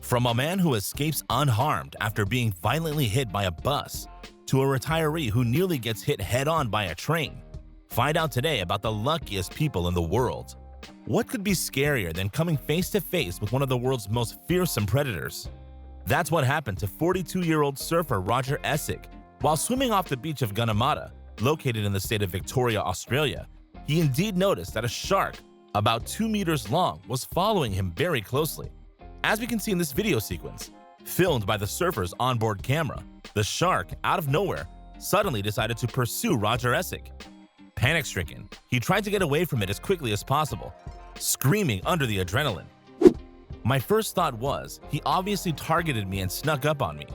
From a man who escapes unharmed after being violently hit by a bus, to a retiree who nearly gets hit head-on by a train. Find out today about the luckiest people in the world. What could be scarier than coming face-to-face with one of the world's most fearsome predators? That's what happened to 42-year-old surfer Roger Essick. While swimming off the beach of Gunnamatta, located in the state of Victoria, Australia, he indeed noticed that a shark, about 2 meters long, was following him very closely. As we can see in this video sequence, filmed by the surfer's onboard camera, the shark, out of nowhere, suddenly decided to pursue Roger Essick. Panic-stricken, he tried to get away from it as quickly as possible, screaming under the adrenaline. My first thought was, he obviously targeted me and snuck up on me.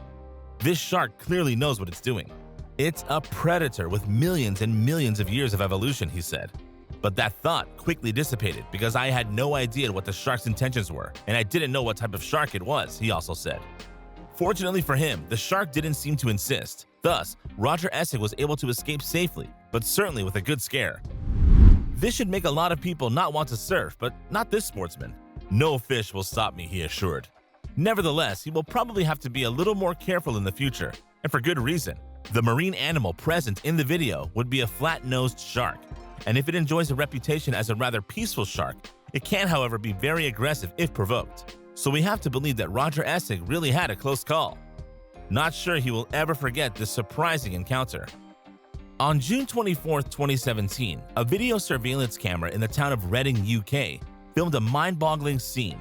This shark clearly knows what it's doing. It's a predator with millions and millions of years of evolution, he said. But that thought quickly dissipated because I had no idea what the shark's intentions were, and I didn't know what type of shark it was, he also said. Fortunately for him, the shark didn't seem to insist. Thus, Roger Essick was able to escape safely, but certainly with a good scare. This should make a lot of people not want to surf, but not this sportsman. No fish will stop me, he assured. Nevertheless, he will probably have to be a little more careful in the future, and for good reason. The marine animal present in the video would be a flat-nosed shark, and if it enjoys a reputation as a rather peaceful shark, it can, however, be very aggressive if provoked. So we have to believe that Roger Essick really had a close call. Not sure he will ever forget this surprising encounter. On June 24, 2017, a video surveillance camera in the town of Reading, UK, filmed a mind-boggling scene.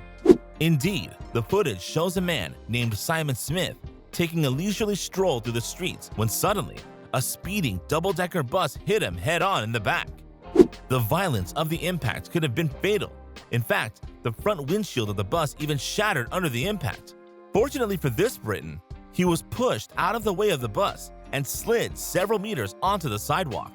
Indeed, the footage shows a man named Simon Smith taking a leisurely stroll through the streets when suddenly, a speeding double-decker bus hit him head-on in the back. The violence of the impact could have been fatal. In fact, the front windshield of the bus even shattered under the impact. Fortunately for this Briton, he was pushed out of the way of the bus and slid several meters onto the sidewalk.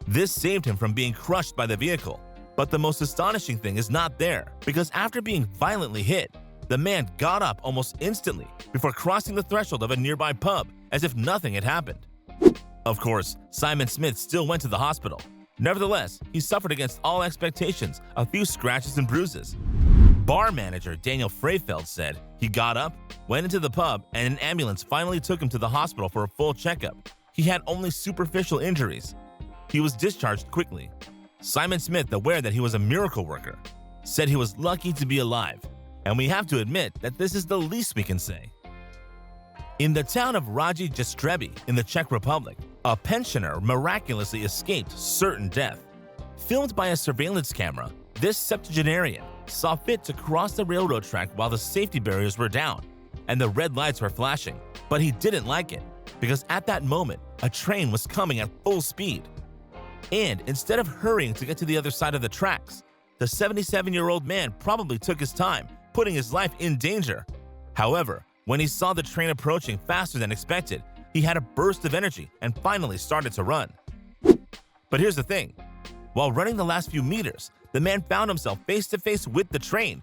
This saved him from being crushed by the vehicle. But the most astonishing thing is not there, because after being violently hit, the man got up almost instantly before crossing the threshold of a nearby pub as if nothing had happened. Of course, Simon Smith still went to the hospital. Nevertheless, he suffered against all expectations, a few scratches and bruises. Bar manager Daniel Freyfeld said he got up, went into the pub, and an ambulance finally took him to the hospital for a full checkup. He had only superficial injuries. He was discharged quickly. Simon Smith, aware that he was a miracle worker, said he was lucky to be alive, and we have to admit that this is the least we can say. In the town of Raji Jestrebi in the Czech Republic, a pensioner miraculously escaped certain death. Filmed by a surveillance camera, this septuagenarian saw fit to cross the railroad track while the safety barriers were down and the red lights were flashing, but he didn't like it because at that moment, a train was coming at full speed. And instead of hurrying to get to the other side of the tracks, the 77-year-old man probably took his time, putting his life in danger. However, when he saw the train approaching faster than expected, he had a burst of energy and finally started to run. But here's the thing. While running the last few meters, the man found himself face-to-face with the train,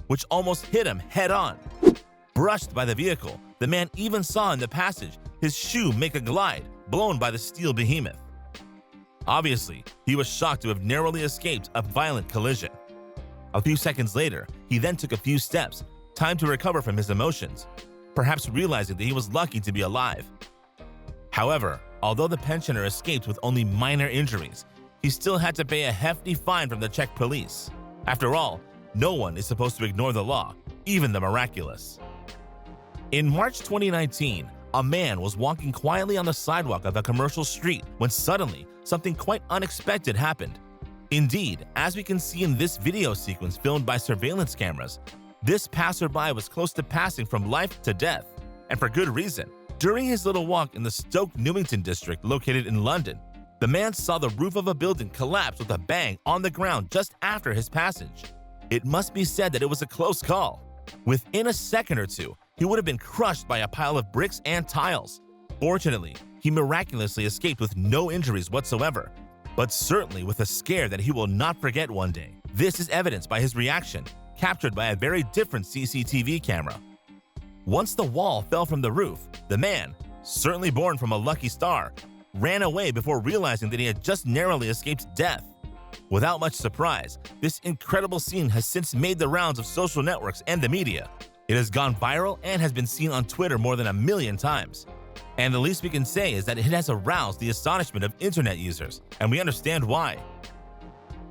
which almost hit him head-on. Brushed by the vehicle, the man even saw in the passage his shoe make a glide, blown by the steel behemoth. Obviously, he was shocked to have narrowly escaped a violent collision. A few seconds later, he then took a few steps, time to recover from his emotions, perhaps realizing that he was lucky to be alive. However, although the pensioner escaped with only minor injuries, he still had to pay a hefty fine from the Czech police. After all, no one is supposed to ignore the law, even the miraculous. In March 2019, a man was walking quietly on the sidewalk of a commercial street when suddenly something quite unexpected happened. Indeed, as we can see in this video sequence filmed by surveillance cameras, this passerby was close to passing from life to death, and for good reason. During his little walk in the Stoke Newington district located in London, the man saw the roof of a building collapse with a bang on the ground just after his passage. It must be said that it was a close call. Within a second or two, he would have been crushed by a pile of bricks and tiles. Fortunately, he miraculously escaped with no injuries whatsoever, but certainly with a scare that he will not forget one day. This is evidenced by his reaction, captured by a very different CCTV camera. Once the wall fell from the roof, the man, certainly born from a lucky star, ran away before realizing that he had just narrowly escaped death. Without much surprise, this incredible scene has since made the rounds of social networks and the media. It has gone viral and has been seen on Twitter more than 1 million times. And the least we can say is that it has aroused the astonishment of internet users, and we understand why.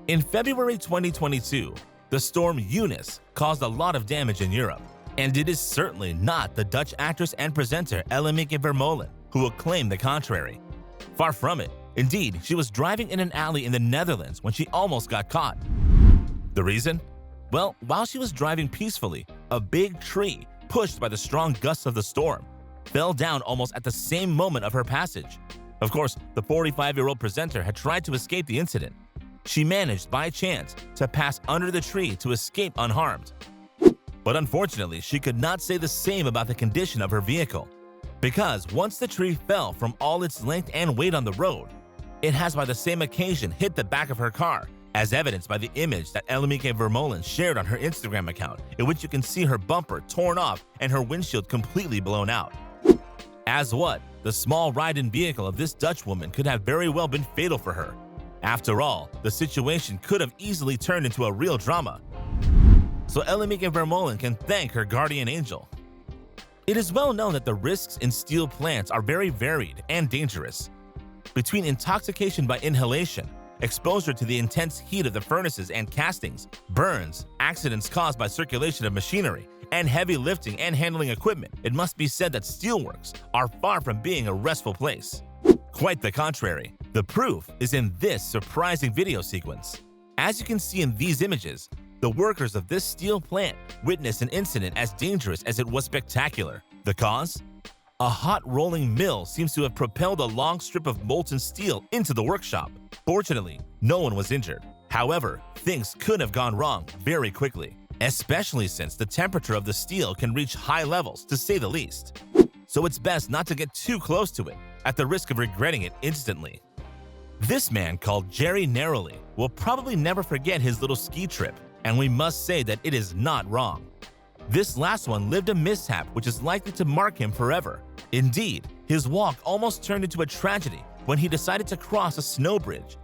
In February 2022, the storm Eunice caused a lot of damage in Europe, and it is certainly not the Dutch actress and presenter Eunice who will claim the contrary. Far from it. Indeed, she was driving in an alley in the Netherlands when she almost got caught. The reason? Well, while she was driving peacefully, a big tree, pushed by the strong gusts of the storm, fell down almost at the same moment of her passage. Of course, the 45-year-old presenter had tried to escape the incident. She managed, by chance, to pass under the tree to escape unharmed. But unfortunately, she could not say the same about the condition of her vehicle, because once the tree fell from all its length and weight on the road, it has by the same occasion hit the back of her car, as evidenced by the image that Eunice shared on her Instagram account, in which you can see her bumper torn off and her windshield completely blown out. As what, the small ride-in vehicle of this Dutch woman could have very well been fatal for her. After all, the situation could have easily turned into a real drama. So Eunice can thank her guardian angel. It is well known that the risks in steel plants are very varied and dangerous. Between intoxication by inhalation, exposure to the intense heat of the furnaces and castings, burns, accidents caused by circulation of machinery, and heavy lifting and handling equipment, it must be said that steelworks are far from being a restful place. Quite the contrary. The proof is in this surprising video sequence. As you can see in these images, the workers of this steel plant witnessed an incident as dangerous as it was spectacular. The cause? A hot rolling mill seems to have propelled a long strip of molten steel into the workshop. Fortunately, no one was injured. However, things could have gone wrong very quickly, especially since the temperature of the steel can reach high levels, to say the least. So it's best not to get too close to it, at the risk of regretting it instantly. This man, called Jerry Narrowly, will probably never forget his little ski trip, and we must say that it is not wrong. This last one lived a mishap which is likely to mark him forever. Indeed, his walk almost turned into a tragedy when he decided to cross a snow bridge,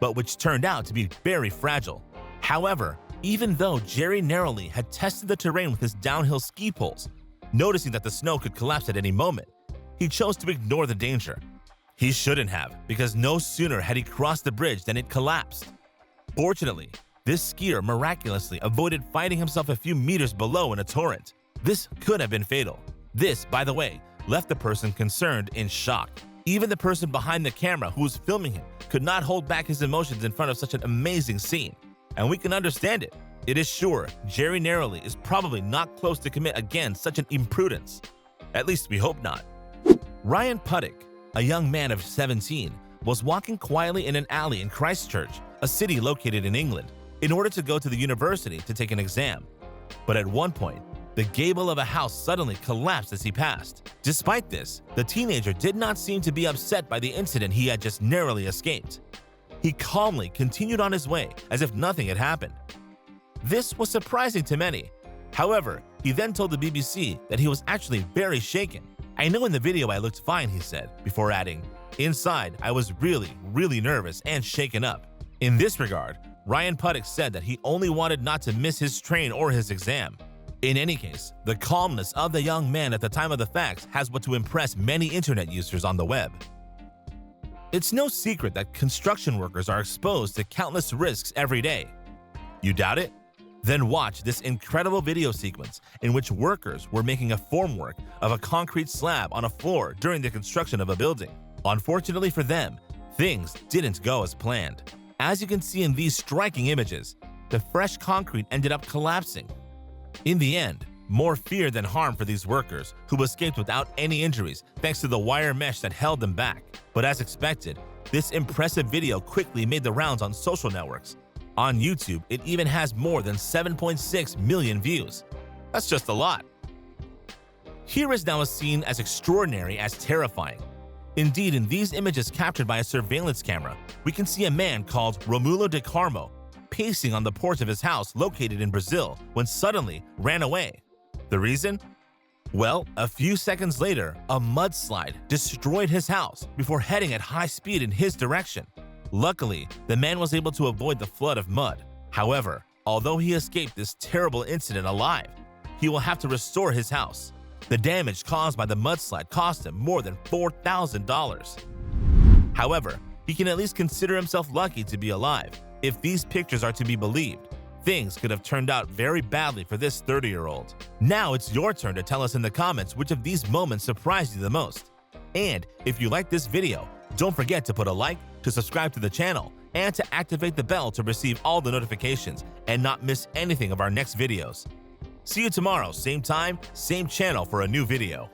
but which turned out to be very fragile. However, even though Jerry Narrowly had tested the terrain with his downhill ski poles, noticing that the snow could collapse at any moment, he chose to ignore the danger. He shouldn't have, because no sooner had he crossed the bridge than it collapsed. Fortunately, this skier miraculously avoided finding himself a few meters below in a torrent. This could have been fatal. This, by the way, left the person concerned in shock. Even the person behind the camera who was filming him could not hold back his emotions in front of such an amazing scene. And we can understand it. It is sure Jerry Narrowly is probably not close to commit again such an imprudence. At least we hope not. Ryan Puddick, a young man of 17, was walking quietly in an alley in Christchurch, a city located in England, in order to go to the university to take an exam. But at one point, the gable of a house suddenly collapsed as he passed. Despite this, the teenager did not seem to be upset by the incident he had just narrowly escaped. He calmly continued on his way as if nothing had happened. This was surprising to many. However, he then told the BBC that he was actually very shaken. "I know in the video I looked fine," he said, before adding, "Inside, I was really nervous and shaken up." In this regard, Ryan Puddick said that he only wanted not to miss his train or his exam. In any case, the calmness of the young man at the time of the facts has what to impress many internet users on the web. It's no secret that construction workers are exposed to countless risks every day. You doubt it? Then watch this incredible video sequence in which workers were making a formwork of a concrete slab on a floor during the construction of a building. Unfortunately for them, things didn't go as planned. As you can see in these striking images, the fresh concrete ended up collapsing. In the end, more fear than harm for these workers, who escaped without any injuries thanks to the wire mesh that held them back. But as expected, this impressive video quickly made the rounds on social networks. On YouTube, it even has more than 7.6 million views. That's just a lot. Here is now a scene as extraordinary as terrifying. Indeed, in these images captured by a surveillance camera, we can see a man called Romulo de Carmo pacing on the porch of his house located in Brazil when suddenly ran away. The reason? Well, a few seconds later, a mudslide destroyed his house before heading at high speed in his direction. Luckily, the man was able to avoid the flood of mud. However, although he escaped this terrible incident alive, he will have to restore his house. The damage caused by the mudslide cost him more than $4,000. However, he can at least consider himself lucky to be alive. If these pictures are to be believed, things could have turned out very badly for this 30-year-old. Now it's your turn to tell us in the comments which of these moments surprised you the most. And if you like this video, don't forget to put a like, to subscribe to the channel, and to activate the bell to receive all the notifications and not miss anything of our next videos. See you tomorrow, same time, same channel for a new video.